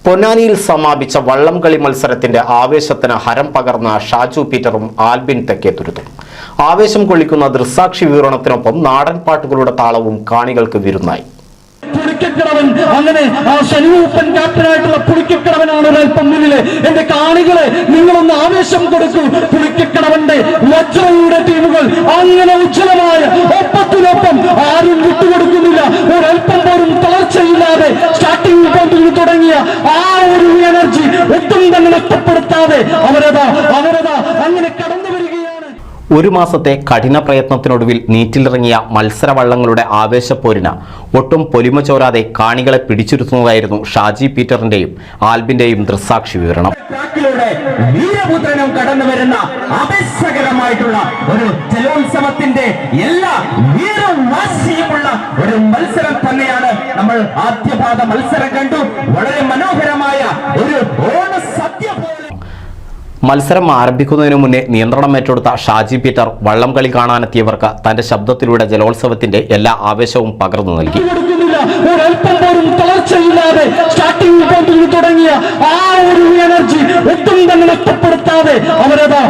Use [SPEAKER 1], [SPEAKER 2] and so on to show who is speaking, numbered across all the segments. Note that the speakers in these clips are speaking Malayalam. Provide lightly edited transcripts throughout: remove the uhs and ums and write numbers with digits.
[SPEAKER 1] പൊന്നാനിയിൽ സമാപിച്ച വള്ളംകളി മത്സരത്തിന്റെ ആവേശത്തിന് ഹരം പകർന്ന ഷാജു പീറ്ററും ആൽബിൻ തെക്കേത്തുരുത്തും. ആവേശം കൊള്ളിക്കുന്ന ദൃക്സാക്ഷി വിവരണത്തിനൊപ്പം നാടൻ പാട്ടുകളുടെ താളവും കാണികൾക്ക് വിരുന്നായി.
[SPEAKER 2] പുളിക്കക്കടവൻ അങ്ങനെ ആ ശനിയൂപ്പൻ ക്യാപ്റ്റനായിട്ടുള്ള പുളിക്കക്കടവനാണ് ഒരൽപ്പം മുന്നില്. എന്റെ കാണികളെ നിങ്ങളൊന്ന് ആവേശം കൊടുക്കൂ. പുളിക്കക്കടവന്റെ വജ്രയുടെ ടീമുകൾ അങ്ങനെ ഉജ്ജ്വലമായ ഒപ്പത്തിനൊപ്പം ആരും വിട്ടുകൊടുക്കുന്നില്ല. ഒരൽപ്പം പോലും തളർച്ചയില്ലാതെ സ്റ്റാർട്ടിംഗ് പോയിന്റിൽ തുടങ്ങിയ ആ ഒരു എനർജി ഒട്ടും തന്നെ നഷ്ടപ്പെടുത്താതെ അവരതാ അങ്ങനെ കടന്നു വരികയാണ്.
[SPEAKER 1] ഒരു മാസത്തെ കഠിന പ്രയത്നത്തിനൊടുവിൽ നീറ്റിലിറങ്ങിയ മത്സരവള്ളങ്ങളുടെ ആവേശപ്പോരിന് ഒട്ടും പൊലിമ ചോരാതെ കാണികളെ പിടിച്ചിരുത്തുന്നതായിരുന്നു ഷാജി പീറ്ററിന്റെയും ആൽബിന്റെയും ദൃക്സാക്ഷി വിവരണം.
[SPEAKER 3] വീരപുത്രനും കടന്നു വരുന്ന ആവേശകരമായിട്ടുള്ള ഒരു ജലോത്സവത്തിന്റെ എല്ലാ വീരവാശിയുമുള്ള ഒരു മത്സരം തന്നെയാണ് നമ്മൾ ആദ്യപാദ മത്സരം കണ്ടു. വളരെ മനോഹരമായ ഒരു ഓണസദ്യ പോലെ.
[SPEAKER 1] മത്സരം ആരംഭിക്കുന്നതിനു മുന്നേ നിയന്ത്രണം ഏറ്റെടുത്ത ഷാജി പീറ്റർ വള്ളംകളി കാണാനെത്തിയവർക്ക് തന്റെ ശബ്ദത്തിലൂടെ ജലോത്സവത്തിന്റെ എല്ലാ ആവേശവും പകർന്നു നൽകി.
[SPEAKER 2] ഒരൽപ്പം പോലും തളർച്ചയില്ലാതെ സ്റ്റാർട്ടിംഗ് പോയിന്റിൽ തുടങ്ങിയ ആ ഒരു എനർജി ഒട്ടും തന്നെ നഷ്ടപ്പെടുത്താതെ അവരതാ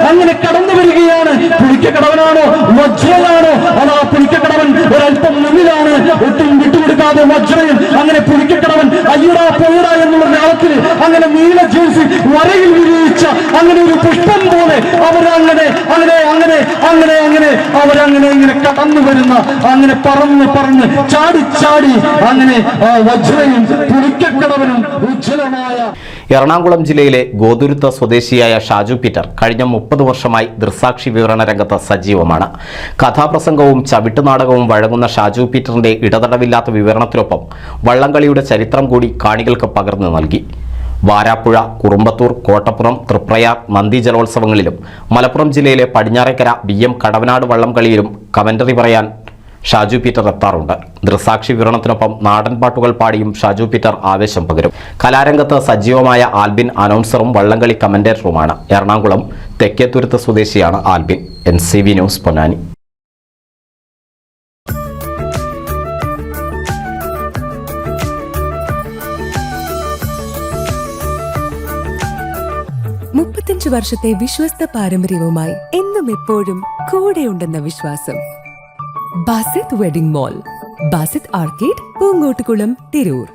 [SPEAKER 2] അങ്ങനെ കടന്നു വരികയാണ്. പുളിക്കക്കടവനാണോ വജ്രയാണോ? അതാ പുളിക്കക്കടവൻ ഒരൽപ്പം മുന്നിലാണ്. ഒട്ടും വിട്ടുകൊടുക്കാതെ വജ്രയും അങ്ങനെ പുളിക്കക്കടവൻ അയ്യടാ പോയടാ എന്നുള്ള രാളത്തിൽ അങ്ങനെ നീല ജേഴ്സി വരയിൽ വിരിയിച്ച അങ്ങനെ ഒരു പുഷ്പം പോലെ അവരങ്ങനെ ഇങ്ങനെ കടന്നു വരുന്ന അങ്ങനെ പറന്ന് ചാടി അങ്ങനെ വജ്രയും പുളിക്കക്കടവനും ഉജ്ജ്വലമായ.
[SPEAKER 1] എറണാകുളം ജില്ലയിലെ ഗോതുരുത്ത സ്വദേശിയായ ഷാജു പീറ്റർ കഴിഞ്ഞ 30 വർഷമായി ദൃക്സാക്ഷി വിവരണ രംഗത്ത് സജീവമാണ്. കഥാപ്രസംഗവും ചവിട്ടുനാടകവും വഴങ്ങുന്ന ഷാജു പീറ്ററിന്റെ ഇടതടവില്ലാത്ത വിവരണത്തിനൊപ്പം വള്ളംകളിയുടെ ചരിത്രം കൂടി കാണികൾക്ക് പകർന്നു നൽകി. വാരാപ്പുഴ, കുറുമ്പത്തൂർ, കോട്ടപ്പുറം, തൃപ്രയാർ, നന്ദി ജലോത്സവങ്ങളിലും മലപ്പുറം ജില്ലയിലെ പടിഞ്ഞാറേക്കര BM കടവനാട് വള്ളംകളിയിലും കമന്ററി പറയാൻ ഷാജു പീറ്റർ എത്താറുണ്ട്. ദൃക്സാക്ഷി വിവരണത്തിനൊപ്പം നാടൻ പാട്ടുകൾ പാടിയും ഷാജു പീറ്റർ ആവേശം പകരും. കലാരംഗത്ത് സജീവമായ ആൽബിൻ അനൗൺസറും വള്ളംകളി കമന്റേറ്ററുമാണ്. എറണാകുളം തെക്കേത്തുരുത്ത് സ്വദേശിയാണ് ആൽബിൻ. NCV news, Ponnani.
[SPEAKER 4] വർഷത്തെ വിശ്വസ്ത പാരമ്പര്യവുമായി എന്നും എപ്പോഴും കൂടെയുണ്ടെന്ന വിശ്വാസം. Basith wedding mall, Basith arcade, Poonkottukulam, Tirur.